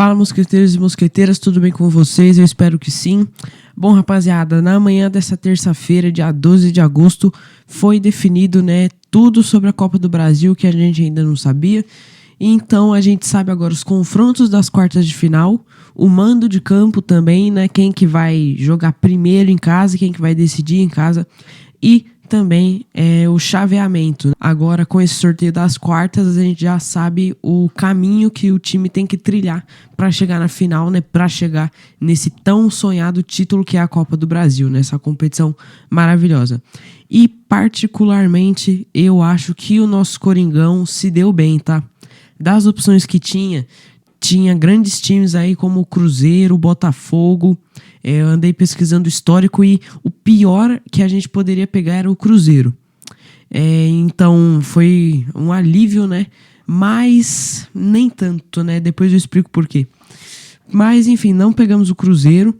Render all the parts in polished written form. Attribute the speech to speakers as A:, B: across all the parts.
A: Fala, mosqueteiros e mosqueteiras, tudo bem com vocês? Eu espero que sim. Bom, rapaziada, na manhã dessa terça-feira, dia 12 de agosto, foi definido, tudo sobre a Copa do Brasil que a gente ainda não sabia. Então, a gente sabe agora os confrontos das quartas de final, o mando de campo também, quem que vai jogar primeiro em casa, quem que vai decidir em casa e também o chaveamento. Agora, com esse sorteio das quartas, a gente já sabe o caminho que o time tem que trilhar para chegar na final, para chegar nesse tão sonhado título que é a Copa do Brasil, nessa competição maravilhosa. E, particularmente, eu acho que o nosso Coringão se deu bem, tá? Das opções que tinha grandes times aí como o Cruzeiro, o Botafogo. Eu andei pesquisando o histórico e o pior que a gente poderia pegar era o Cruzeiro. Então foi um alívio, mas nem tanto, depois eu explico por quê. Mas enfim, não pegamos o Cruzeiro.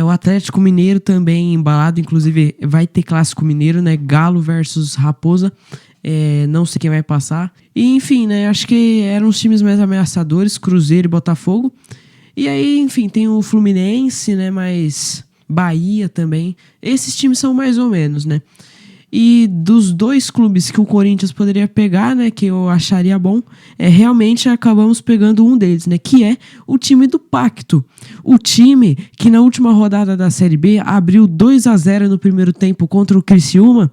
A: O Atlético Mineiro também embalado, inclusive vai ter Clássico Mineiro, Galo versus Raposa. Não sei quem vai passar. E enfim, acho que eram os times mais ameaçadores, Cruzeiro e Botafogo. E aí, enfim, tem o Fluminense, mas Bahia também. Esses times são mais ou menos, E dos dois clubes que o Corinthians poderia pegar, que eu acharia bom, realmente acabamos pegando um deles, que é o time do Pacto. O time que na última rodada da Série B abriu 2-0 no primeiro tempo contra o Criciúma,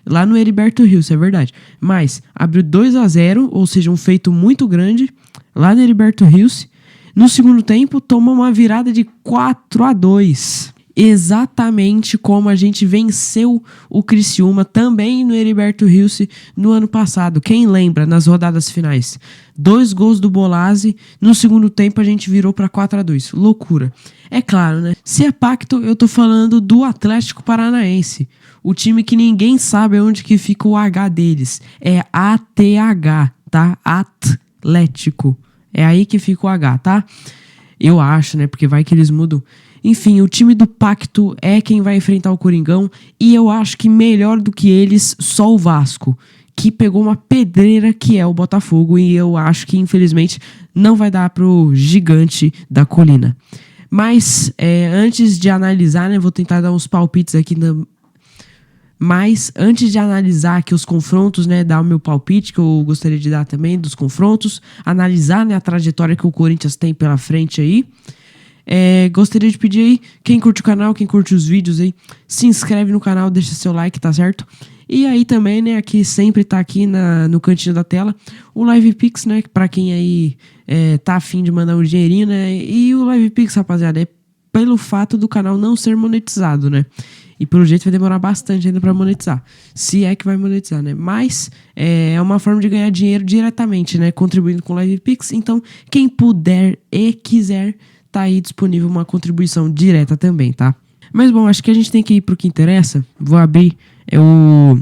A: lá no Heriberto Rios, é verdade. Mas abriu 2-0, ou seja, um feito muito grande, lá no Heriberto Rios. No segundo tempo, toma uma virada de 4-2. Exatamente como a gente venceu o Criciúma também no Heriberto Rios no ano passado. Quem lembra, nas rodadas finais? 2 gols do Bolazzi, no segundo tempo a gente virou para 4-2. Loucura. É claro, Se é Pacto, eu tô falando do Atlético Paranaense. O time que ninguém sabe onde que fica o H deles. É ATH, tá? Atlético. É aí que fica o H, tá? Eu acho, porque vai que eles mudam. Enfim, o time do Pacto é quem vai enfrentar o Coringão. E eu acho que melhor do que eles, só o Vasco, que pegou uma pedreira que é o Botafogo. E eu acho que, infelizmente, não vai dar pro gigante da colina. Mas, antes de analisar, vou tentar dar uns palpites aqui Mas, antes de analisar aqui os confrontos, dar o meu palpite, que eu gostaria de dar também dos confrontos, analisar, a trajetória que o Corinthians tem pela frente aí, gostaria de pedir aí, quem curte o canal, quem curte os vídeos aí, se inscreve no canal, deixa seu like, tá certo? E aí também, aqui sempre tá aqui no cantinho da tela, o Live Pix, pra quem aí tá afim de mandar um dinheirinho, E o Live Pix, rapaziada, é pelo fato do canal não ser monetizado, E pelo jeito vai demorar bastante ainda pra monetizar. Se é que vai monetizar, Mas é uma forma de ganhar dinheiro diretamente, Contribuindo com o Live Pix. Então, quem puder e quiser, tá aí disponível uma contribuição direta também, tá? Mas bom, acho que a gente tem que ir pro que interessa. Vou abrir o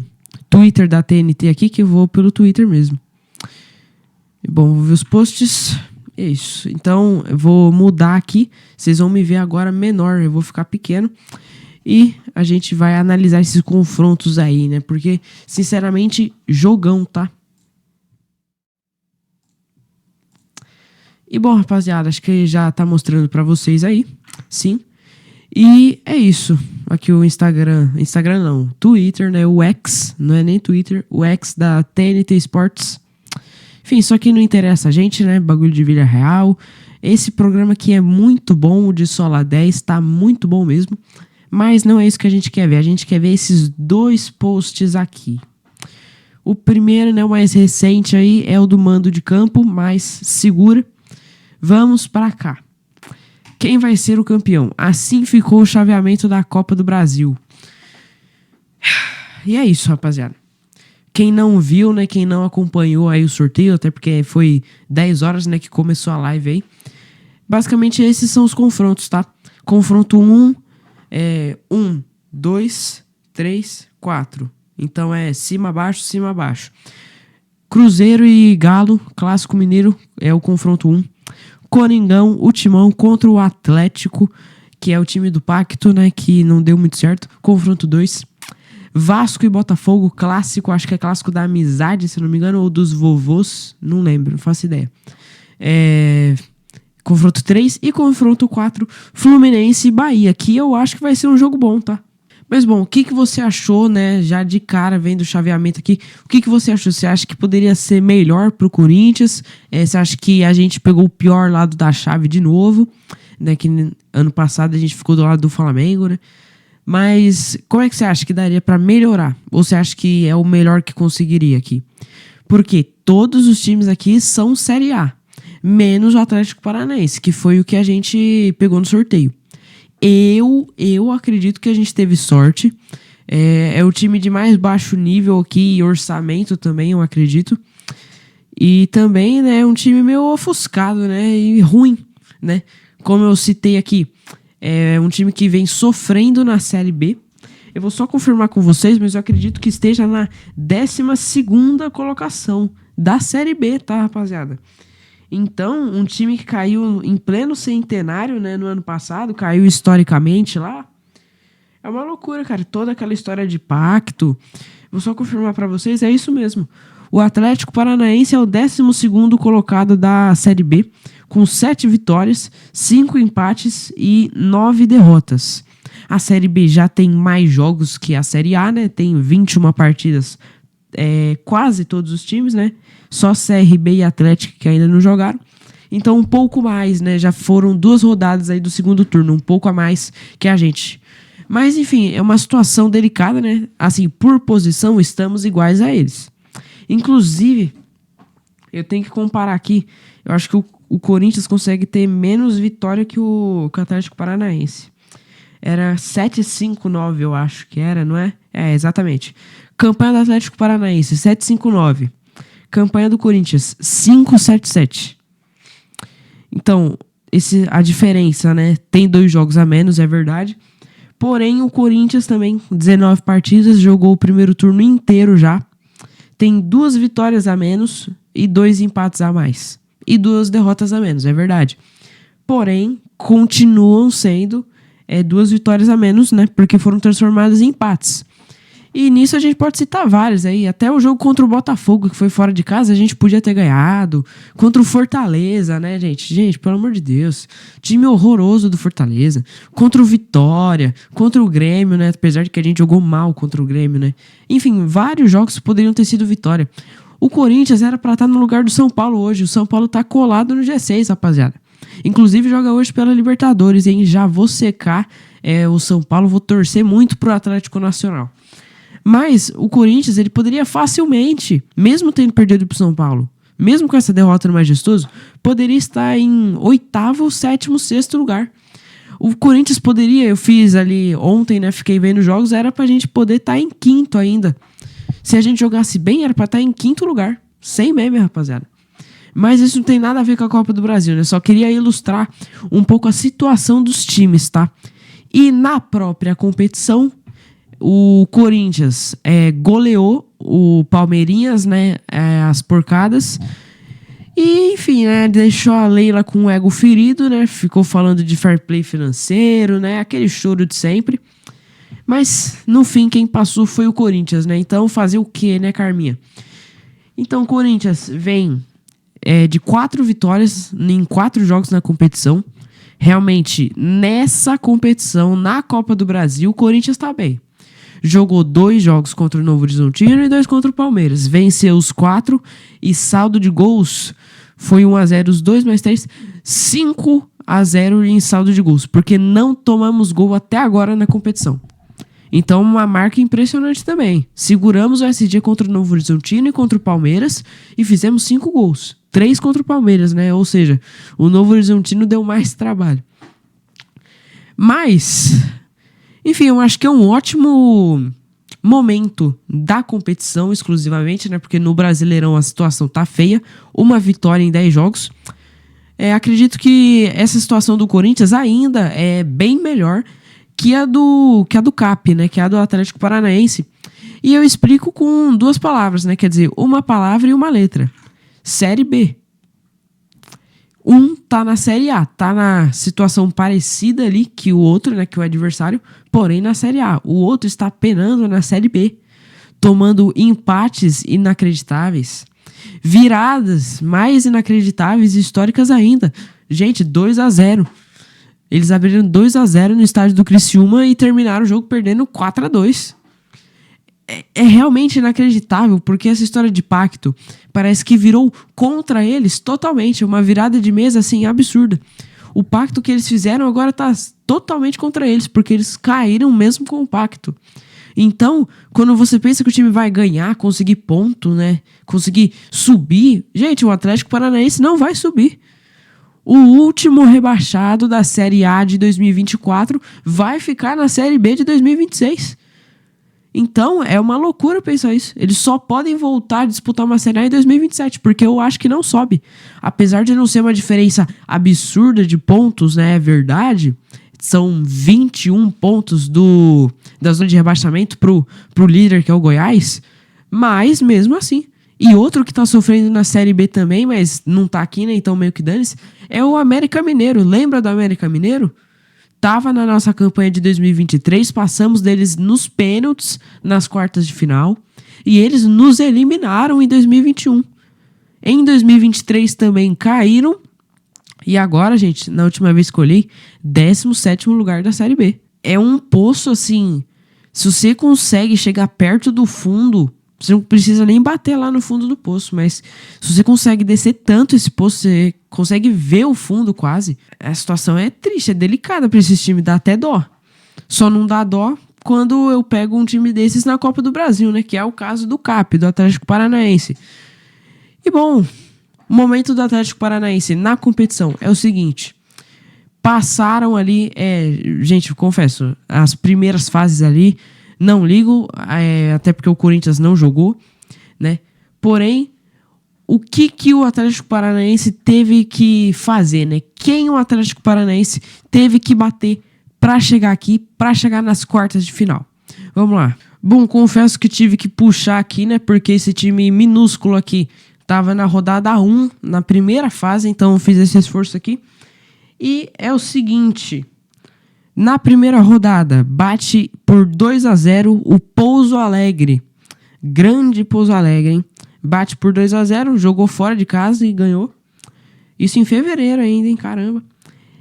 A: Twitter da TNT aqui, que eu vou pelo Twitter mesmo. Bom, vou ver os posts. É isso. Então, eu vou mudar aqui. Vocês vão me ver agora menor, eu vou ficar pequeno. E a gente vai analisar esses confrontos aí, Porque, sinceramente, jogão, tá? E bom, rapaziada, acho que já tá mostrando pra vocês aí. Sim. E é isso. Aqui o Instagram não, Twitter, o X, não é nem Twitter, o X da TNT Sports. Enfim, isso aqui não interessa a gente, Bagulho de Vila Real. Esse programa aqui é muito bom, o de Sola 10, tá muito bom mesmo. Mas não é isso que a gente quer ver. A gente quer ver esses 2 posts aqui. O primeiro, o mais recente aí, é o do mando de campo, mais segura. Vamos pra cá. Quem vai ser o campeão? Assim ficou o chaveamento da Copa do Brasil. E é isso, rapaziada. Quem não viu, quem não acompanhou aí o sorteio, até porque foi 10 horas, que começou a live aí. Basicamente, esses são os confrontos, tá? Confronto 1... 1, 2, 3, 4. Então é cima, abaixo, cima, abaixo. Cruzeiro e Galo, Clássico Mineiro, é o confronto 1. Coringão, o Timão contra o Atlético, que é o time do Pacto, que não deu muito certo. Confronto 2. Vasco e Botafogo, clássico, acho que é clássico da amizade, se não me engano, ou dos vovôs, não lembro, não faço ideia. confronto 3 e confronto 4, Fluminense e Bahia, que eu acho que vai ser um jogo bom, tá? Mas bom, o que você achou, né, já de cara, vendo o chaveamento aqui, o que você achou? Você acha que poderia ser melhor pro Corinthians? Você acha que a gente pegou o pior lado da chave de novo, né, que ano passado a gente ficou do lado do Flamengo, né? Mas como é que você acha que daria pra melhorar? Ou você acha que é o melhor que conseguiria aqui? Porque todos os times aqui são Série A, menos o Atlético Paranaense, que foi o que a gente pegou no sorteio. Eu acredito que a gente teve sorte. É o time de mais baixo nível aqui e orçamento também, eu acredito. E também, né, um time meio ofuscado, né, e ruim, né? Como eu citei aqui, é um time que vem sofrendo na Série B. Eu vou só confirmar com vocês, mas eu acredito que esteja na 12ª colocação da Série B, tá, rapaziada? Então, um time que caiu em pleno centenário, né, no ano passado, caiu historicamente lá. É uma loucura, cara. Toda aquela história de pacto. Vou só confirmar pra vocês, é isso mesmo. O Atlético Paranaense é o 12º colocado da Série B, com 7 vitórias, 5 empates e 9 derrotas. A Série B já tem mais jogos que a Série A, né? Tem 21 partidas, quase todos os times, né? Só CRB e Atlético que ainda não jogaram. Então um pouco mais, né? Já foram 2 rodadas aí do segundo turno, um pouco a mais que a gente. Mas enfim, é uma situação delicada, né? Assim, por posição estamos iguais a eles. Inclusive, eu tenho que comparar aqui. Eu acho que o Corinthians consegue ter menos vitória que o Atlético Paranaense. Era 7-5-9, eu acho que era, não é? É, exatamente. Campanha do Atlético Paranaense, 7-5-9. Campanha do Corinthians, 5-7-7. Então, a diferença, né? Tem 2 jogos a menos, é verdade. Porém, o Corinthians também, 19 partidas, jogou o primeiro turno inteiro já. Tem 2 vitórias a menos e 2 empates a mais. E 2 derrotas a menos, é verdade. Porém, continuam sendo 2 vitórias a menos, né? Porque foram transformadas em empates. E nisso a gente pode citar vários aí. Até o jogo contra o Botafogo, que foi fora de casa, a gente podia ter ganhado. Contra o Fortaleza, né, gente? Gente, pelo amor de Deus. Time horroroso do Fortaleza. Contra o Vitória. Contra o Grêmio, né? Apesar de que a gente jogou mal contra o Grêmio, né? Enfim, vários jogos poderiam ter sido vitória. O Corinthians era pra estar no lugar do São Paulo hoje. O São Paulo tá colado no G6, rapaziada. Inclusive joga hoje pela Libertadores, hein? Já vou secar o São Paulo. Vou torcer muito pro Atlético Nacional. Mas o Corinthians, ele poderia facilmente, mesmo tendo perdido pro São Paulo, mesmo com essa derrota no Majestoso, poderia estar em 8º, 7º, 6º lugar. O Corinthians poderia, eu fiz ali ontem, né, fiquei vendo jogos, era pra gente poder estar em 5º ainda. Se a gente jogasse bem, era pra estar em 5º lugar. Sem meme, rapaziada. Mas isso não tem nada a ver com a Copa do Brasil, né? Só queria ilustrar um pouco a situação dos times, tá? E na própria competição, o Corinthians goleou o Palmeirinhas, né? As porcadas. E, enfim, né? Deixou a Leila com o ego ferido, né? Ficou falando de fair play financeiro, né? Aquele choro de sempre. Mas, no fim, quem passou foi o Corinthians, né? Então, fazer o quê, né, Carminha? Então, o Corinthians vem de 4 vitórias em 4 jogos na competição. Realmente, nessa competição, na Copa do Brasil, o Corinthians tá bem. Jogou 2 jogos contra o Novo Horizontino e 2 contra o Palmeiras. Venceu os 4 e saldo de gols foi 1-0 os 2 mais 3, 5-0 em saldo de gols, porque não tomamos gol até agora na competição. Então, uma marca impressionante também. Seguramos o SG contra o Novo Horizontino e contra o Palmeiras e fizemos 5 gols. 3 contra o Palmeiras, né? Ou seja, o Novo Horizontino deu mais trabalho. Mas, enfim, eu acho que é um ótimo momento da competição exclusivamente, né? Porque no Brasileirão a situação tá feia. Uma vitória em 10 jogos. Acredito que essa situação do Corinthians ainda é bem melhor que a do CAP, né? Que é a do Atlético Paranaense. E eu explico com 2 palavras, né? Quer dizer, uma palavra e uma letra. Série B. Um tá na Série A, tá na situação parecida ali que o outro, né? Que o adversário, porém na Série A. O outro está penando na Série B, tomando empates inacreditáveis, viradas mais inacreditáveis e históricas ainda. Gente, 2-0. Eles abriram 2-0 no estádio do Criciúma e terminaram o jogo perdendo 4-2. É realmente inacreditável, porque essa história de pacto parece que virou contra eles totalmente. Uma virada de mesa, assim, absurda. O pacto que eles fizeram agora tá totalmente contra eles, porque eles caíram mesmo com o pacto. Então, quando você pensa que o time vai ganhar, conseguir ponto, né? Conseguir subir, gente, o Atlético Paranaense não vai subir. O último rebaixado da Série A de 2024 vai ficar na Série B de 2026. Então, é uma loucura pensar isso. Eles só podem voltar a disputar uma Série A em 2027, porque eu acho que não sobe. Apesar de não ser uma diferença absurda de pontos, né? É verdade. São 21 pontos da zona de rebaixamento pro líder, que é o Goiás. Mas, mesmo assim. E outro que tá sofrendo na Série B também, mas não tá aqui, né? Então meio que dane-se, é o América Mineiro. Lembra do América Mineiro? Tava na nossa campanha de 2023, passamos deles nos pênaltis nas quartas de final e eles nos eliminaram em 2021. Em 2023 também caíram e agora, gente, na última vez que eu olhei, 17º lugar da Série B. É um poço assim, se você consegue chegar perto do fundo, você não precisa nem bater lá no fundo do poço, mas se você consegue descer tanto esse poço, você consegue ver o fundo quase. A situação é triste, é delicada para esses times, dá até dó. Só não dá dó quando eu pego um time desses na Copa do Brasil, né? Que é o caso do CAP, do Atlético Paranaense. E bom, o momento do Atlético Paranaense na competição é o seguinte. Passaram ali, gente, eu confesso, as primeiras fases ali, não ligo, até porque o Corinthians não jogou, né? Porém, o que o Atlético Paranaense teve que fazer, né? Quem o Atlético Paranaense teve que bater para chegar aqui, para chegar nas quartas de final? Vamos lá. Bom, confesso que tive que puxar aqui, né? Porque esse time minúsculo aqui tava na rodada 1, na primeira fase, então eu fiz esse esforço aqui. E é o seguinte... Na primeira rodada, bate por 2-0 o Pouso Alegre. Grande Pouso Alegre, hein? Bate por 2-0, jogou fora de casa e ganhou. Isso em fevereiro ainda, hein? Caramba.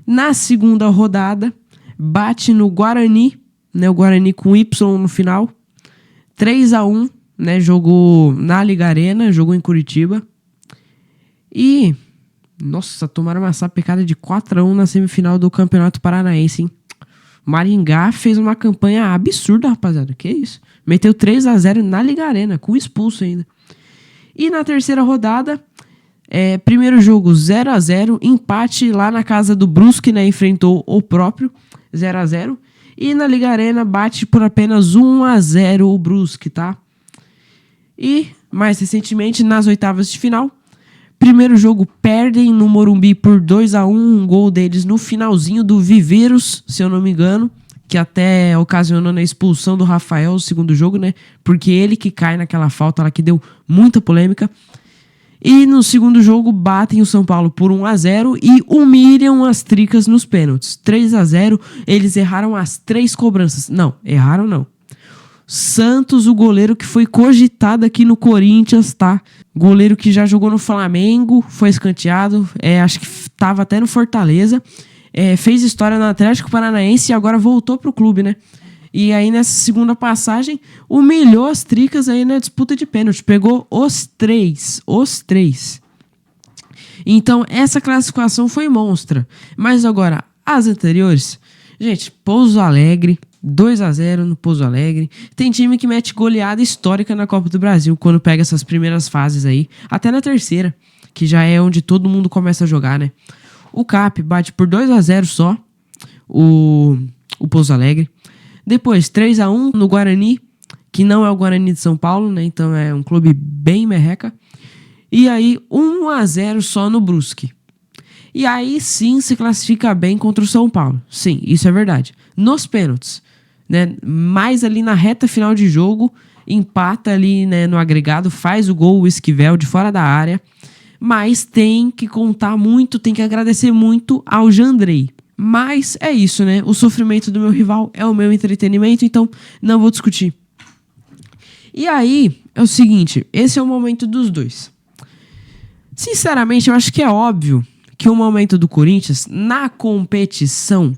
A: Na segunda rodada, bate no Guarani, né? O Guarani com Y no final. 3-1, né? Jogou na Liga Arena, jogou em Curitiba. E, nossa, tomaram uma sapecada de 4-1 na semifinal do Campeonato Paranaense, hein? Maringá fez uma campanha absurda, rapaziada. Que isso? Meteu 3-0 na Liga Arena, com expulso ainda. E na terceira rodada, primeiro jogo 0-0, empate lá na casa do Brusque, né? Enfrentou o próprio 0-0. E na Liga Arena bate por apenas 1-0 o Brusque, tá? E, mais recentemente, nas oitavas de final, primeiro jogo perdem no Morumbi por 2-1, um gol deles no finalzinho do Viveiros, se eu não me engano, que até ocasionou na expulsão do Rafael no segundo jogo, né? Porque ele que cai naquela falta lá que deu muita polêmica. E no segundo jogo batem o São Paulo por 1-0 e humilham as Tricas nos pênaltis. 3-0, eles erraram as 3 cobranças. Não, erraram não. Santos, o goleiro que foi cogitado aqui no Corinthians, tá? Goleiro que já jogou no Flamengo, foi escanteado, acho que tava até no Fortaleza, fez história no Atlético Paranaense e agora voltou pro clube, né? E aí nessa segunda passagem, humilhou as Tricas aí na disputa de pênalti, pegou os três. Então essa classificação foi monstra. Mas agora, as anteriores, gente, Pouso Alegre, 2-0 no Pouso Alegre. Tem time que mete goleada histórica na Copa do Brasil quando pega essas primeiras fases aí. Até na terceira, que já é onde todo mundo começa a jogar, né? O CAP bate por 2-0 só, o Pouso Alegre. Depois, 3-1 no Guarani, que não é o Guarani de São Paulo, né? Então é um clube bem merreca. E aí, 1-0 só no Brusque. E aí sim se classifica bem contra o São Paulo. Sim, isso é verdade. Nos pênaltis, né? Mais ali na reta final de jogo, empata ali, né, no agregado, faz o gol, o Esquivel de fora da área. Mas tem que contar muito, tem que agradecer muito ao Jandrei. Mas é isso, né? O sofrimento do meu rival é o meu entretenimento, então não vou discutir. E aí, é o seguinte, esse é o momento dos dois. Sinceramente, eu acho que é óbvio que o momento do Corinthians na competição,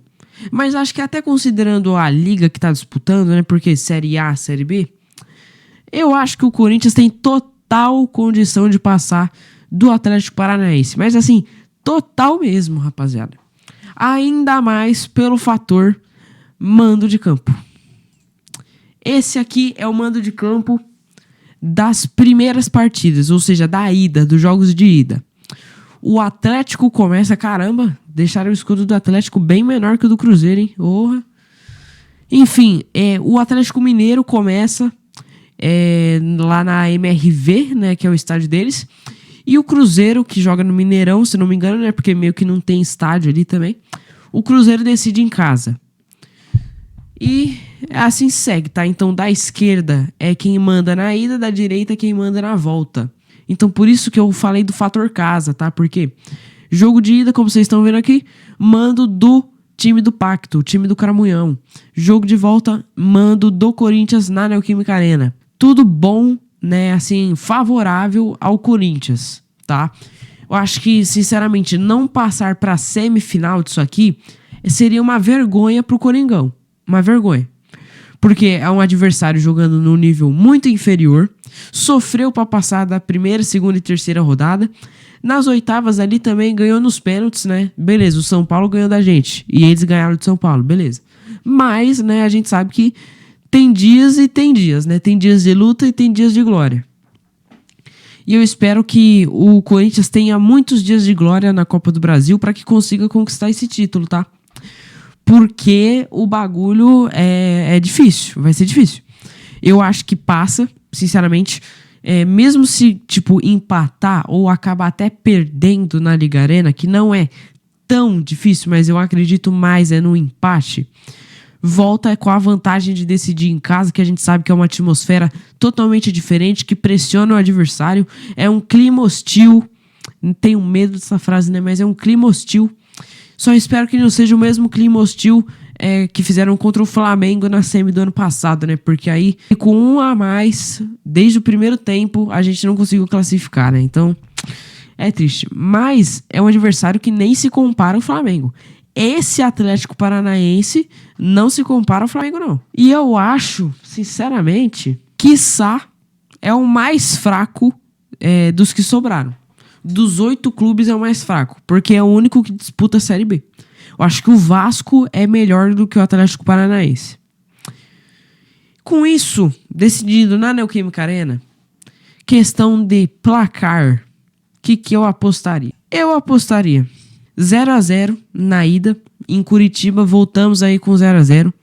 A: mas acho que até considerando a liga que tá disputando, né? Porque Série A, Série B, eu acho que o Corinthians tem total condição de passar do Atlético Paranaense. Mas assim, total mesmo, rapaziada. Ainda mais pelo fator mando de campo. Esse aqui é o mando de campo das primeiras partidas, ou seja, da ida, dos jogos de ida. O Atlético começa, caramba, deixaram o escudo do Atlético bem menor que o do Cruzeiro, hein? Orra. Enfim, o Atlético Mineiro começa lá na MRV, né, que é o estádio deles. E o Cruzeiro, que joga no Mineirão, se não me engano, né, porque meio que não tem estádio ali também. O Cruzeiro decide em casa. E assim segue, tá? Então, da esquerda é quem manda na ida, da direita é quem manda na volta. Então, por isso que eu falei do fator casa, tá? Porque jogo de ida, como vocês estão vendo aqui, mando do time do Pacto, time do Caramunhão. Jogo de volta, mando do Corinthians na Neoquímica Arena. Tudo bom, né? Assim, favorável ao Corinthians, tá? Eu acho que, sinceramente, não passar pra semifinal disso aqui seria uma vergonha pro Coringão. Uma vergonha. Porque é um adversário jogando num nível muito inferior. Sofreu para passar da primeira, segunda e terceira rodada. Nas oitavas ali também ganhou nos pênaltis, né? Beleza, o São Paulo ganhou da gente. E eles ganharam de São Paulo, beleza. Mas, né, a gente sabe que tem dias e tem dias, né? Tem dias de luta e tem dias de glória. E eu espero que o Corinthians tenha muitos dias de glória na Copa do Brasil para que consiga conquistar esse título, tá? Porque o bagulho é difícil, vai ser difícil. Eu acho que passa, sinceramente, mesmo se, tipo, empatar ou acabar até perdendo na Liga Arena, que não é tão difícil, mas eu acredito mais no empate, volta com a vantagem de decidir em casa, que a gente sabe que é uma atmosfera totalmente diferente, que pressiona o adversário, é um clima hostil, tenho medo dessa frase, né, mas é um clima hostil. Só espero que não seja o mesmo clima hostil que fizeram contra o Flamengo na semi do ano passado, né? Porque aí, com um a mais, desde o primeiro tempo, a gente não conseguiu classificar, né? Então, é triste. Mas é um adversário que nem se compara ao Flamengo. Esse Atlético Paranaense não se compara ao Flamengo, não. E eu acho, sinceramente, quiçá é o mais fraco dos que sobraram. Dos 8 clubes é o mais fraco, porque é o único que disputa a Série B. Eu acho que o Vasco é melhor do que o Atlético Paranaense. Com isso, decidido na Neoquímica Arena, questão de placar, o que eu apostaria? Eu apostaria 0-0 na ida, em Curitiba, voltamos aí com 0-0.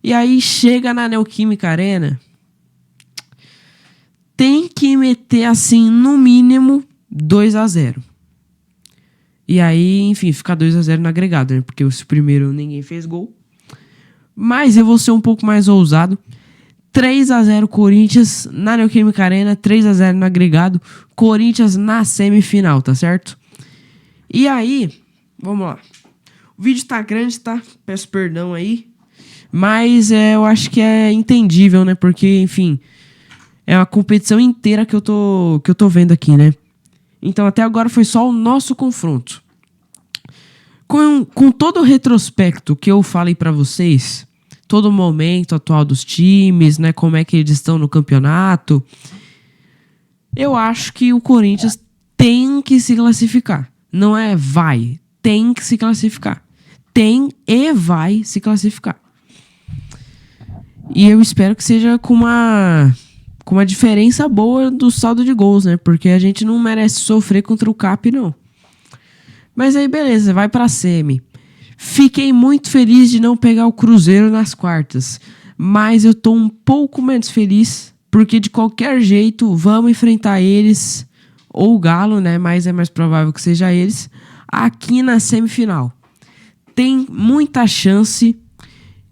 A: E aí chega na Neoquímica Arena, tem que meter assim, no mínimo 2-0. E aí, enfim, fica 2-0 no agregado, né? Porque o primeiro ninguém fez gol. Mas eu vou ser um pouco mais ousado. 3-0 Corinthians na Neoquímica Arena, 3-0 no agregado. Corinthians na semifinal, tá certo? E aí, vamos lá. O vídeo tá grande, tá? Peço perdão aí. Mas eu acho que é entendível, né? Porque, enfim, é uma competição inteira que eu tô vendo aqui, né? Então, até agora foi só o nosso confronto. Com todo o retrospecto que eu falei pra vocês, todo o momento atual dos times, né, como é que eles estão no campeonato, eu acho que o Corinthians tem que se classificar. Não é vai, tem que se classificar. Tem e vai se classificar. E eu espero que seja com uma diferença boa do saldo de gols, né? Porque a gente não merece sofrer contra o CAP, não. Mas aí, beleza, vai pra semi. Fiquei muito feliz de não pegar o Cruzeiro nas quartas. Mas eu tô um pouco menos feliz, porque de qualquer jeito, vamos enfrentar eles, ou o Galo, né? Mas é mais provável que seja eles, aqui na semifinal. Tem muita chance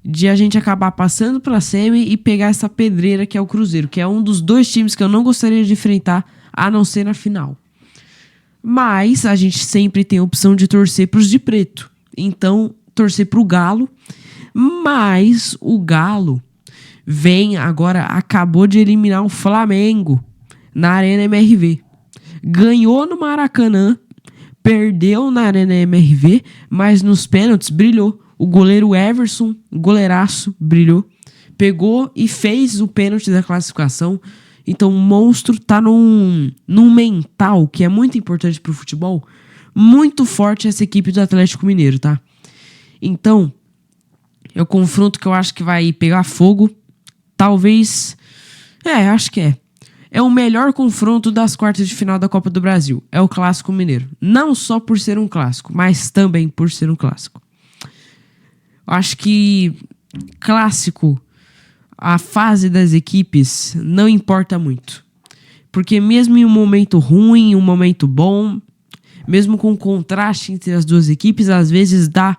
A: de a gente acabar passando pra semi e pegar essa pedreira que é o Cruzeiro, que é um dos 2 times que eu não gostaria de enfrentar, a não ser na final. Mas a gente sempre tem a opção de torcer pros de preto. Então, torcer pro Galo. Mas o Galo acabou de eliminar o Flamengo na Arena MRV. Ganhou no Maracanã, Perdeu na Arena MRV, mas nos pênaltis brilhou. O goleiro Everson, goleiraço, brilhou. Pegou e fez o pênalti da classificação. Então o monstro tá num mental que é muito importante pro futebol. Muito forte essa equipe do Atlético Mineiro, tá? Então, é o confronto que eu acho que vai pegar fogo. Talvez... acho que é. É o melhor confronto das quartas de final da Copa do Brasil. É o Clássico Mineiro. Não só por ser um clássico, mas também por ser um clássico. Eu acho que clássico, a fase das equipes não importa muito. Porque mesmo em um momento ruim, um momento bom, mesmo com contraste entre as duas equipes, às vezes dá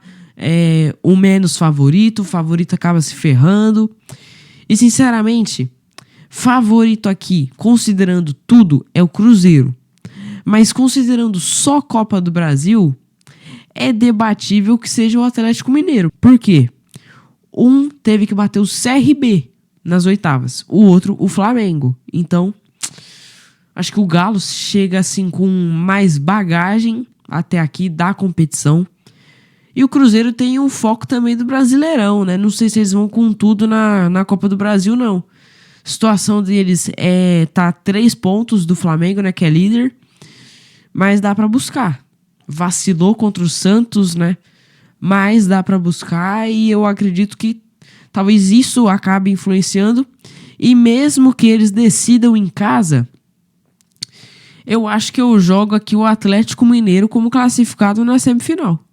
A: o menos favorito, o favorito acaba se ferrando. E sinceramente, favorito aqui, considerando tudo, é o Cruzeiro. Mas considerando só Copa do Brasil, é debatível que seja o Atlético Mineiro. Por quê? Um teve que bater o CRB nas oitavas, o outro o Flamengo. Então, acho que o Galo chega assim com mais bagagem até aqui da competição. E o Cruzeiro tem um foco também do Brasileirão, né? Não sei se eles vão com tudo na Copa do Brasil, não. A situação deles tá 3 pontos do Flamengo, né? Que é líder. Mas dá pra buscar. Vacilou contra o Santos, né? Mas dá pra buscar e eu acredito que talvez isso acabe influenciando. E mesmo que eles decidam em casa, eu acho que eu jogo aqui o Atlético Mineiro como classificado na semifinal.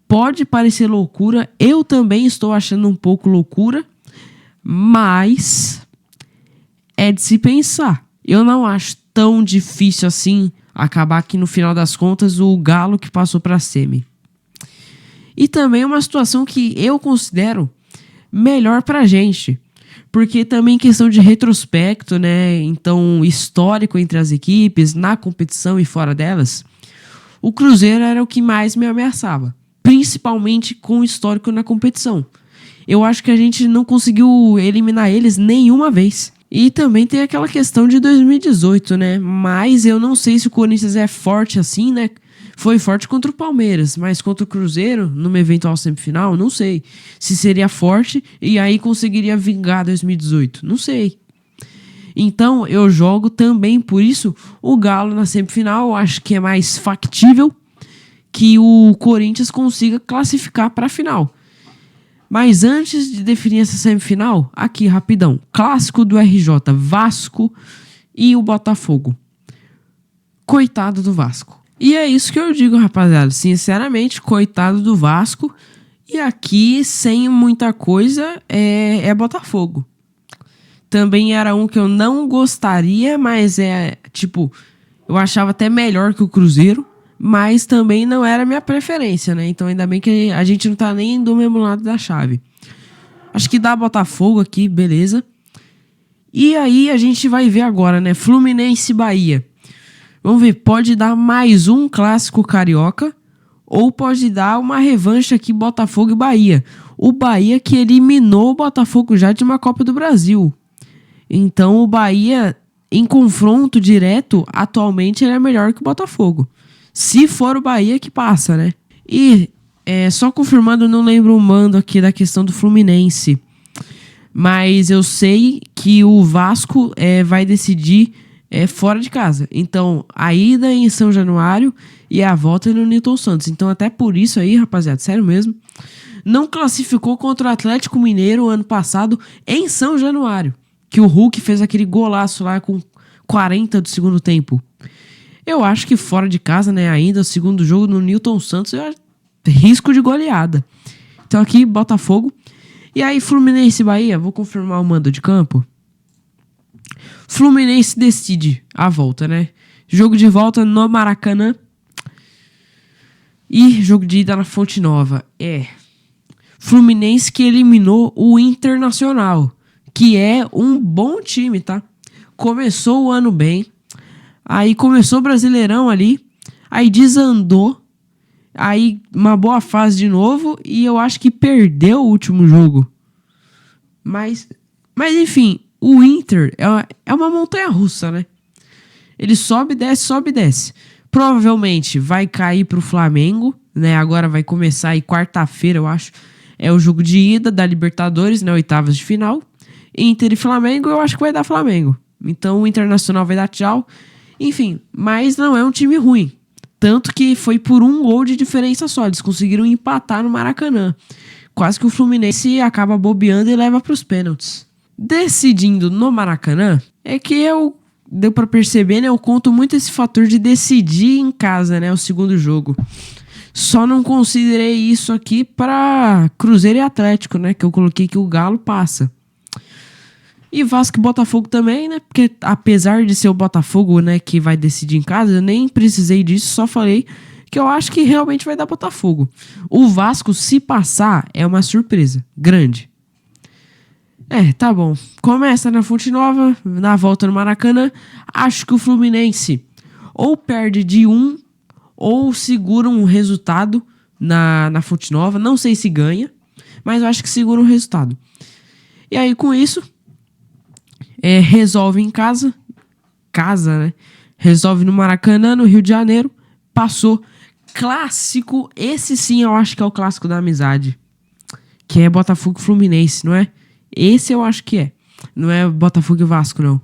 A: Pode parecer loucura, eu também estou achando um pouco loucura, mas é de se pensar. Eu não acho tão difícil assim acabar aqui no final das contas o Galo que passou para a semi. E também uma situação que eu considero melhor pra gente, porque também questão de retrospecto, né? Então, histórico entre as equipes, na competição e fora delas, o Cruzeiro era o que mais me ameaçava. Principalmente com o histórico na competição. Eu acho que a gente não conseguiu eliminar eles nenhuma vez. E também tem aquela questão de 2018, né? Mas eu não sei se o Corinthians é forte assim, né? Foi forte contra o Palmeiras, mas contra o Cruzeiro, numa eventual semifinal, não sei. Se seria forte e aí conseguiria vingar 2018, não sei. Então eu jogo também, por isso, o Galo na semifinal. Eu acho que é mais factível que o Corinthians consiga classificar para a final. Mas antes de definir essa semifinal, aqui rapidão, clássico do RJ, Vasco e o Botafogo. Coitado do Vasco. E é isso que eu digo, rapaziada, sinceramente, coitado do Vasco. E aqui, sem muita coisa, é Botafogo. Também era um que eu não gostaria, mas eu achava até melhor que o Cruzeiro. Mas também não era a minha preferência, né? Então ainda bem que a gente não tá nem do mesmo lado da chave. Acho que dá Botafogo aqui, beleza. E aí a gente vai ver agora, né? Fluminense e Bahia. Vamos ver, pode dar mais um clássico carioca ou pode dar uma revanche aqui Botafogo e Bahia. O Bahia que eliminou o Botafogo já de uma Copa do Brasil. Então o Bahia, em confronto direto, atualmente ele é melhor que o Botafogo. Se for o Bahia que passa, né? E só confirmando, não lembro o mando aqui da questão do Fluminense. Mas eu sei que o Vasco vai decidir fora de casa. Então, a ida é em São Januário e a volta é no Newton Santos. Então, até por isso aí, rapaziada, sério mesmo, não classificou contra o Atlético Mineiro ano passado em São Januário. Que o Hulk fez aquele golaço lá com 40 do segundo tempo. Eu acho que fora de casa, né, ainda o segundo jogo no Newton Santos, risco de goleada. Então aqui, Botafogo. E aí, Fluminense e Bahia, vou confirmar o mando de campo. Fluminense decide a volta, né? Jogo de volta no Maracanã. E jogo de ida na Fonte Nova. Fluminense que eliminou o Internacional, que é um bom time, tá? Começou o ano bem. Aí começou o Brasileirão ali, aí desandou, aí uma boa fase de novo e eu acho que perdeu o último jogo. Mas enfim, o Inter é uma montanha-russa, né? Ele sobe e desce, sobe e desce. provavelmente vai cair pro Flamengo, né? Agora vai começar aí quarta-feira, eu acho. É o jogo de ida da Libertadores, né? Oitavas de final. Inter e Flamengo, eu acho que vai dar Flamengo. Então o Internacional vai dar tchau. Enfim, mas não é um time ruim. Tanto que foi por 1 gol de diferença só. Eles conseguiram empatar no Maracanã. Quase que o Fluminense acaba bobeando e leva para os pênaltis. Decidindo no Maracanã, é que deu para perceber, né? Eu conto muito esse fator de decidir em casa, né? O segundo jogo. Só não considerei isso aqui para Cruzeiro e Atlético, né? Que eu coloquei que o Galo passa. E Vasco e Botafogo também, né? Porque apesar de ser o Botafogo, né, que vai decidir em casa, eu nem precisei disso, só falei que eu acho que realmente vai dar Botafogo. O Vasco, se passar, é uma surpresa grande. Tá bom. Começa na Fonte Nova, na volta no Maracanã. Acho que o Fluminense ou perde de 1 ou segura um resultado na Fonte Nova. Não sei se ganha, mas eu acho que segura um resultado. E aí, com isso, resolve em casa, né? Resolve no Maracanã, no Rio de Janeiro. Passou. Clássico, esse sim eu acho que é o clássico da amizade. Que é Botafogo e Fluminense, não é? Esse eu acho que é. Não é Botafogo e Vasco, não.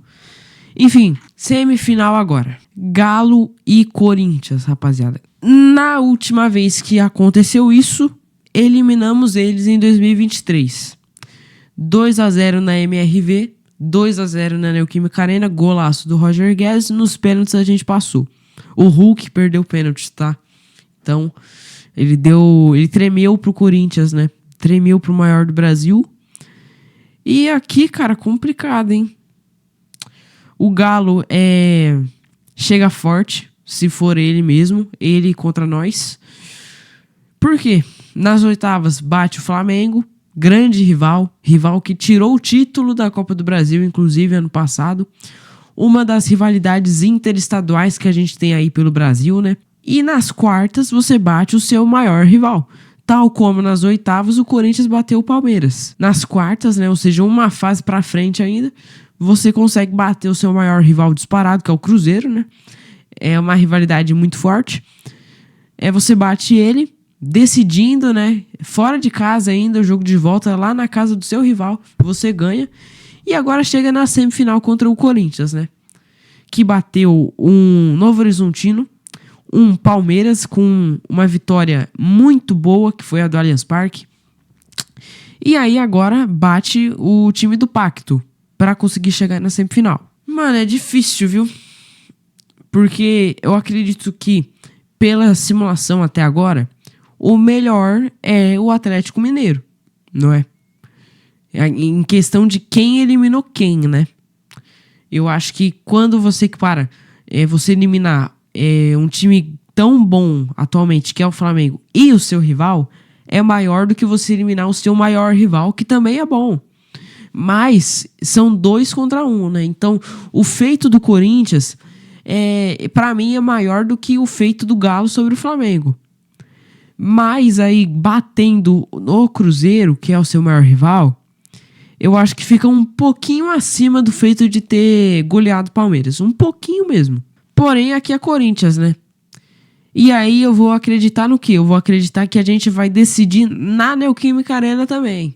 A: Enfim, semifinal agora. Galo e Corinthians, rapaziada. Na última vez que aconteceu isso, eliminamos eles em 2023. 2-0 na MRV, 2-0 na Neoquímica Arena, golaço do Roger Guedes. Nos pênaltis a gente passou. O Hulk perdeu o pênalti, tá? Então, ele tremeu pro Corinthians, né? Tremeu pro maior do Brasil. E aqui, cara, complicado, hein? O Galo chega forte, se for ele mesmo, ele contra nós. Por quê? Nas oitavas bate o Flamengo, grande rival que tirou o título da Copa do Brasil, inclusive ano passado. Uma das rivalidades interestaduais que a gente tem aí pelo Brasil, né? E nas quartas você bate o seu maior rival. Tal como nas oitavas o Corinthians bateu o Palmeiras. Nas quartas, né? Ou seja, uma fase pra frente ainda, você consegue bater o seu maior rival disparado, que é o Cruzeiro, né? É uma rivalidade muito forte. Você bate ele, decidindo, né? Fora de casa ainda, o jogo de volta lá na casa do seu rival, você ganha. E agora chega na semifinal contra o Corinthians, né? Que bateu um Novo Horizontino, um Palmeiras com uma vitória muito boa, que foi a do Allianz Parque. E aí agora bate o time do Pacto pra conseguir chegar na semifinal. Mano, é difícil, viu? Porque eu acredito que, pela simulação até agora, o melhor é o Atlético Mineiro, não é? Em questão de quem eliminou quem, né? Eu acho que quando você você eliminar um time tão bom atualmente, que é o Flamengo, e o seu rival, é maior do que você eliminar o seu maior rival, que também é bom. Mas são 2 contra 1, né? Então, o feito do Corinthians, pra mim, é maior do que o feito do Galo sobre o Flamengo. Mas aí, batendo no Cruzeiro, que é o seu maior rival, eu acho que fica um pouquinho acima do feito de ter goleado o Palmeiras. Um pouquinho mesmo. Porém, aqui é Corinthians, né? E aí eu vou acreditar no quê? Eu vou acreditar que a gente vai decidir na Neoquímica Arena também.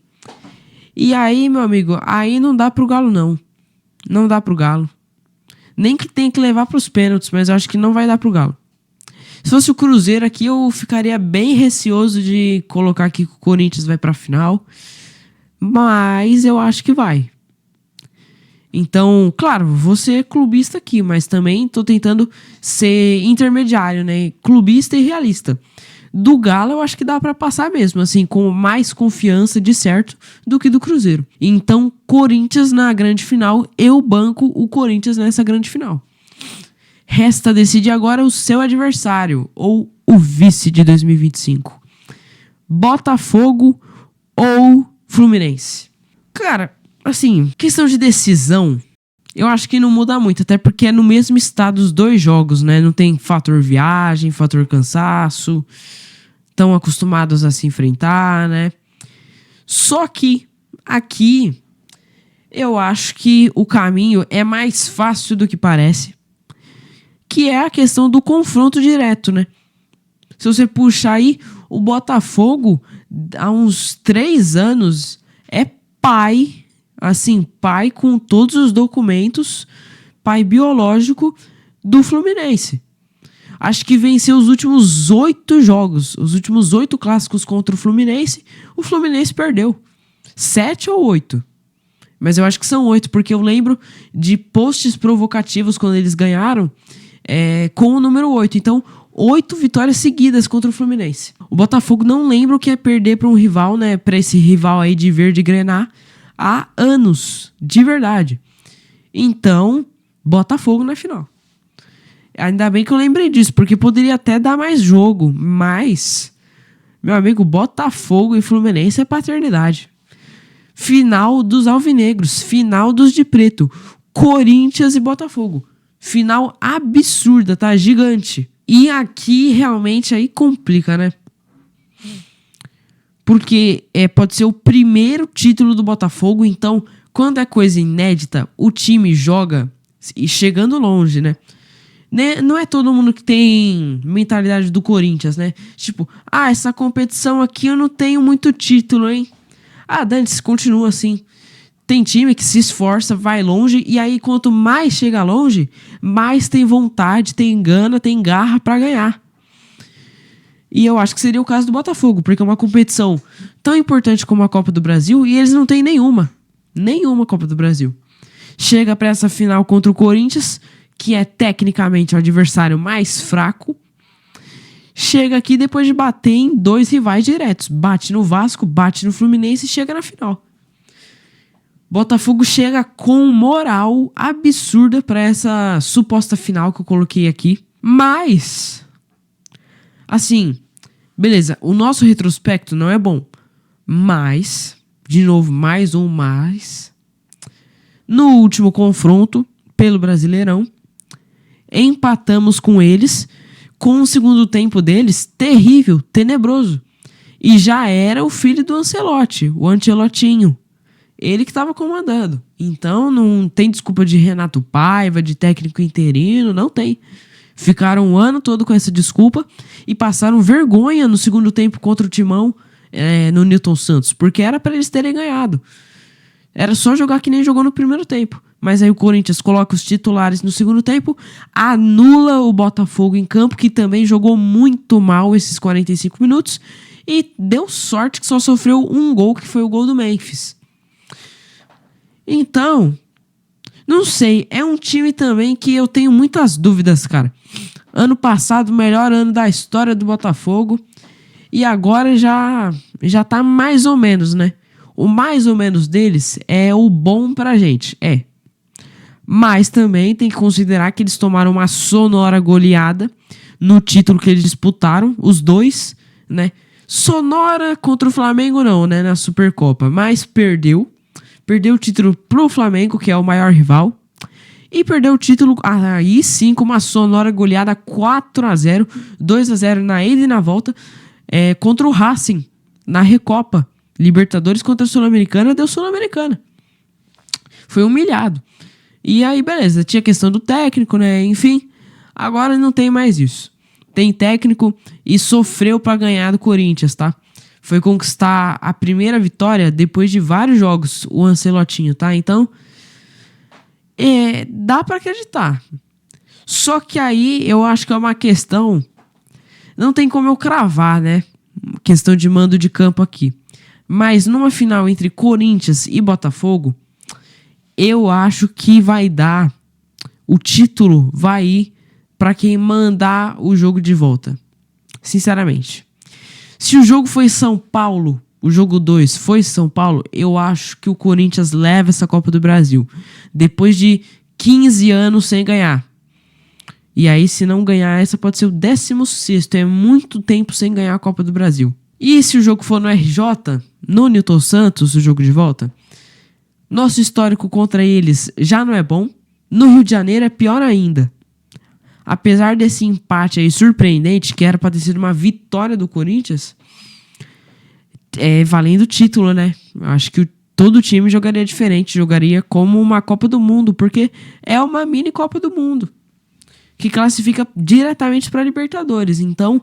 A: E aí, meu amigo, aí não dá pro Galo, não. Não dá pro Galo. Nem que tem que levar pros pênaltis, mas eu acho que não vai dar pro Galo. Se fosse o Cruzeiro aqui, eu ficaria bem receoso de colocar aqui que o Corinthians vai pra final. Mas eu acho que vai. Então, claro, vou ser clubista aqui, mas também tô tentando ser intermediário, né? Clubista e realista. Do Galo, eu acho que dá pra passar mesmo, assim, com mais confiança de certo do que do Cruzeiro. Então, Corinthians na grande final, eu banco o Corinthians nessa grande final. Resta decidir agora o seu adversário, ou o vice de 2025. Botafogo ou Fluminense? Cara, assim, questão de decisão, eu acho que não muda muito, até porque é no mesmo estado os 2 jogos, né? Não tem fator viagem, fator cansaço, estão acostumados a se enfrentar, né? Só que aqui eu acho que o caminho é mais fácil do que parece, que é a questão do confronto direto, né? Se você puxar aí, o Botafogo, há uns 3 anos, é pai, assim, pai com todos os documentos, pai biológico do Fluminense. Acho que venceu os últimos 8 jogos, os últimos 8 clássicos contra o Fluminense perdeu. 7 ou 8. Mas eu acho que são 8, porque eu lembro de posts provocativos quando eles ganharam com o número 8. Então, 8 vitórias seguidas contra o Fluminense. O Botafogo não lembra o que é perder para um rival, né? Para esse rival aí de verde e grená há anos, de verdade. Então, Botafogo na final. Ainda bem que eu lembrei disso, porque poderia até dar mais jogo, mas, meu amigo, Botafogo e Fluminense é paternidade. Final dos alvinegros, final dos de preto, Corinthians e Botafogo. Final absurda, tá? Gigante. E aqui realmente aí complica, né? Porque pode ser o primeiro título do Botafogo, então quando é coisa inédita, o time joga e chegando longe, né? Não é todo mundo que tem mentalidade do Corinthians, né? Tipo, essa competição aqui eu não tenho muito título, hein? Dane-se, continua assim. Tem time que se esforça, vai longe, e aí quanto mais chega longe, mais tem vontade, tem gana, tem garra pra ganhar. E eu acho que seria o caso do Botafogo, porque é uma competição tão importante como a Copa do Brasil, e eles não têm nenhuma Copa do Brasil. Chega pra essa final contra o Corinthians, que é tecnicamente o adversário mais fraco, chega aqui depois de bater em 2 rivais diretos. Bate no Vasco, bate no Fluminense e chega na final. Botafogo chega com moral absurda para essa suposta final que eu coloquei aqui. Mas, assim, beleza, o nosso retrospecto não é bom. Mas, de novo, mais um mas. No último confronto, pelo Brasileirão, empatamos com eles, com o segundo tempo deles terrível, tenebroso. E já era o filho do Ancelotti, o Ancelotinho. Ele que estava comandando. Então não tem desculpa de Renato Paiva, de técnico interino, não tem. Ficaram um ano todo com essa desculpa e passaram vergonha no segundo tempo contra o Timão no Newton Santos, porque era para eles terem ganhado. Era só jogar que nem jogou no primeiro tempo. Mas aí o Corinthians coloca os titulares no segundo tempo, anula o Botafogo em campo, que também jogou muito mal esses 45 minutos, e deu sorte que só sofreu um gol, que foi o gol do Memphis. Então, não sei, é um time também que eu tenho muitas dúvidas, cara. Ano passado, o melhor ano da história do Botafogo, e agora já tá mais ou menos, né? O mais ou menos deles é o bom pra gente, Mas também tem que considerar que eles tomaram uma sonora goleada no título que eles disputaram, os dois, né? Sonora contra o Flamengo não, né? Na Supercopa, mas perdeu. Perdeu o título pro Flamengo, que é o maior rival. E perdeu o título, aí sim, com uma sonora goleada 4-0, 2-0 na ida e na volta, contra o Racing, na Recopa. Libertadores contra a Sul-Americana, deu Sul-Americana. Foi humilhado. E aí, beleza, tinha questão do técnico, né? Enfim, agora não tem mais isso. Tem técnico e sofreu pra ganhar do Corinthians, tá? Foi conquistar a primeira vitória depois de vários jogos, o Ancelotinho, tá? Então, dá pra acreditar. Só que aí eu acho que é uma questão, não tem como eu cravar, né? Questão de mando de campo aqui. Mas numa final entre Corinthians e Botafogo, eu acho que vai dar, o título vai ir para quem mandar o jogo de volta. Sinceramente. Se o jogo foi São Paulo, o jogo 2 foi São Paulo, eu acho que o Corinthians leva essa Copa do Brasil. Depois de 15 anos sem ganhar. E aí, se não ganhar, essa pode ser o 16º. É muito tempo sem ganhar a Copa do Brasil. E se o jogo for no RJ, no Newton Santos, o jogo de volta, nosso histórico contra eles já não é bom. No Rio de Janeiro é pior ainda. Apesar desse empate aí surpreendente, que era para ter sido uma vitória do Corinthians, valendo o título, né? Acho que todo time jogaria diferente, jogaria como uma Copa do Mundo, porque é uma mini Copa do Mundo. que classifica diretamente para Libertadores. Então,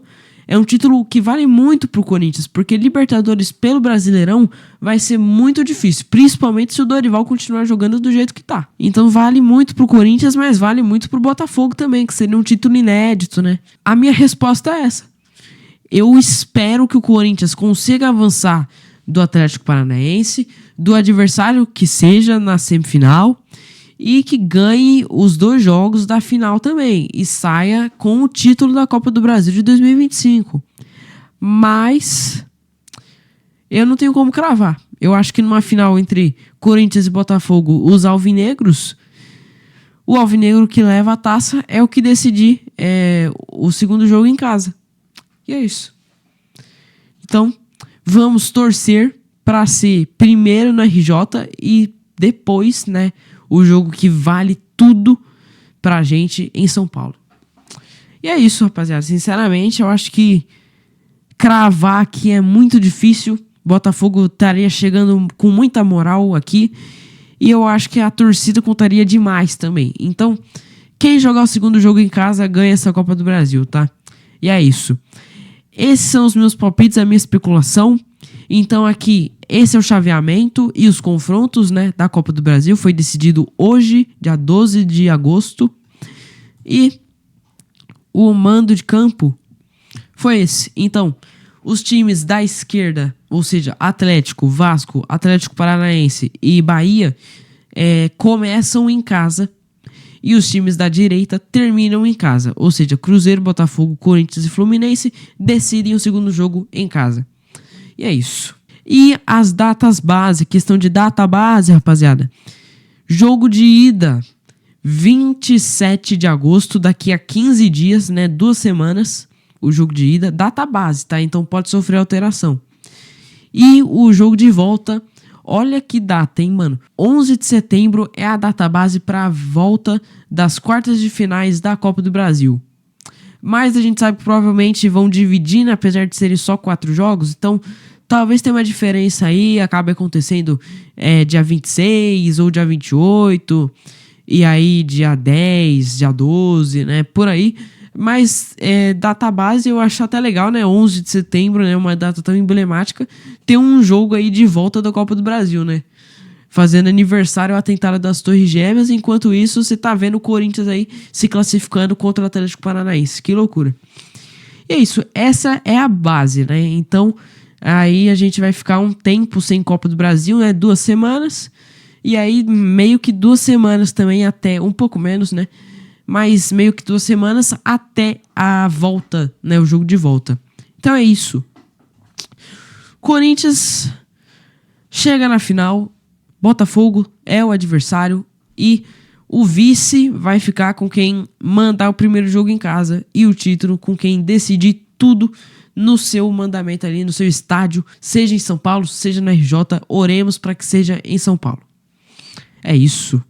A: é um título que vale muito pro Corinthians, porque Libertadores pelo Brasileirão vai ser muito difícil, principalmente se o Dorival continuar jogando do jeito que tá. Então vale muito pro Corinthians, mas vale muito pro Botafogo também, que seria um título inédito, né? A minha resposta é essa. Eu espero que o Corinthians consiga avançar do Atlético Paranaense, do adversário que seja na semifinal, e que ganhe os 2 jogos da final também e saia com o título da Copa do Brasil de 2025. Mas eu não tenho como cravar. Eu acho que numa final entre Corinthians e Botafogo, os alvinegros, o alvinegro que leva a taça é o que decidir o segundo jogo em casa. E é isso. Então, vamos torcer para ser primeiro no RJ e depois, né, o jogo que vale tudo pra gente em São Paulo. E é isso, rapaziada. Sinceramente, eu acho que cravar aqui é muito difícil. Botafogo estaria chegando com muita moral aqui. E eu acho que a torcida contaria demais também. Então, quem jogar o segundo jogo em casa ganha essa Copa do Brasil, tá? E é isso. Esses são os meus palpites, a minha especulação. Então aqui, esse é o chaveamento e os confrontos, né, da Copa do Brasil. Foi decidido hoje, dia 12 de agosto. E o mando de campo foi esse. Então, os times da esquerda, ou seja, Atlético, Vasco, Atlético Paranaense e Bahia, começam em casa. E os times da direita terminam em casa. Ou seja, Cruzeiro, Botafogo, Corinthians e Fluminense decidem o segundo jogo em casa. E é isso. E as datas base, questão de data base, rapaziada. Jogo de ida, 27 de agosto, daqui a 15 dias, né? 2 semanas, o jogo de ida. Data base, tá? Então pode sofrer alteração. E o jogo de volta, olha que data, hein, mano? 11 de setembro é a data base para a volta das quartas de finais da Copa do Brasil. Mas a gente sabe que provavelmente vão dividir, né, apesar de serem só 4 jogos. Então, talvez tenha uma diferença aí, acabe acontecendo dia 26 ou dia 28. E aí dia 10, dia 12, né, por aí. Mas data base eu acho até legal, né? 11 de setembro, né? Uma data tão emblemática. Ter um jogo aí de volta da Copa do Brasil, né? Fazendo aniversário atentado das Torres Gêmeas. Enquanto isso, você tá vendo o Corinthians aí se classificando contra o Atlético Paranaense. Que loucura. E é isso. Essa é a base, né? Então, aí a gente vai ficar um tempo sem Copa do Brasil, né? 2 semanas. E aí, meio que 2 semanas também, até um pouco menos, né? Mas meio que 2 semanas até a volta, né? O jogo de volta. Então é isso. Corinthians chega na final. Botafogo é o adversário. E o vice vai ficar com quem mandar o primeiro jogo em casa. E o título com quem decidir tudo no seu mandamento ali, no seu estádio. Seja em São Paulo, seja na RJ. Oremos para que seja em São Paulo. É isso.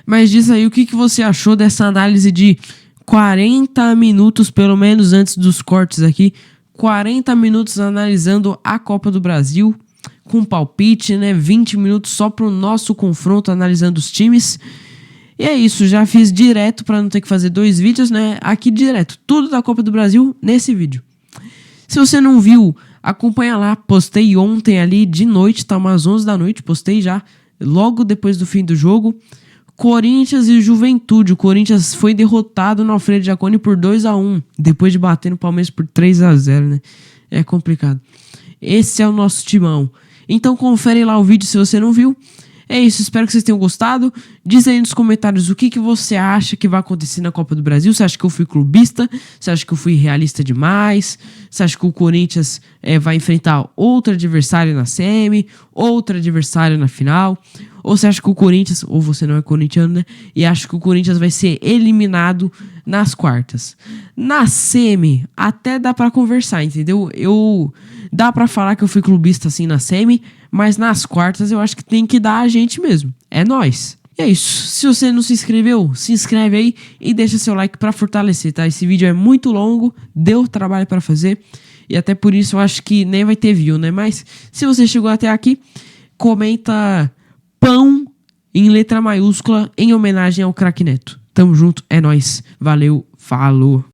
A: Mas diz aí o que você achou dessa análise de 40 minutos, pelo menos antes dos cortes aqui. 40 minutos analisando a Copa do Brasil, com palpite, né? 20 minutos só pro nosso confronto, analisando os times. E é isso, já fiz direto para não ter que fazer 2 vídeos, né? Aqui direto, tudo da Copa do Brasil nesse vídeo. Se você não viu, acompanha lá. Postei ontem ali de noite, tá umas 11 da noite, postei já logo depois do fim do jogo. Corinthians e Juventude. O Corinthians foi derrotado no Alfredo Jaconi por 2-1, depois de bater no Palmeiras por 3-0, né? É complicado. Esse é o nosso timão. Então confere lá o vídeo se você não viu. É isso, espero que vocês tenham gostado. Diz aí nos comentários o que você acha que vai acontecer na Copa do Brasil. Você acha que eu fui clubista? Você acha que eu fui realista demais? Você acha que o Corinthians vai enfrentar outro adversário na semi? Outro adversário na final? Ou você acha que o Corinthians, ou você não é corintiano, né? E acha que o Corinthians vai ser eliminado nas quartas? Na semi, até dá pra conversar, entendeu? Dá pra falar que eu fui clubista assim na semi, mas nas quartas eu acho que tem que dar a gente mesmo. É nóis. E é isso. Se você não se inscreveu, se inscreve aí e deixa seu like pra fortalecer, tá? Esse vídeo é muito longo, deu trabalho pra fazer. E até por isso eu acho que nem vai ter view, né? Mas se você chegou até aqui, comenta pão em letra maiúscula, em homenagem ao craque Neto. Tamo junto, é nóis. Valeu, falou.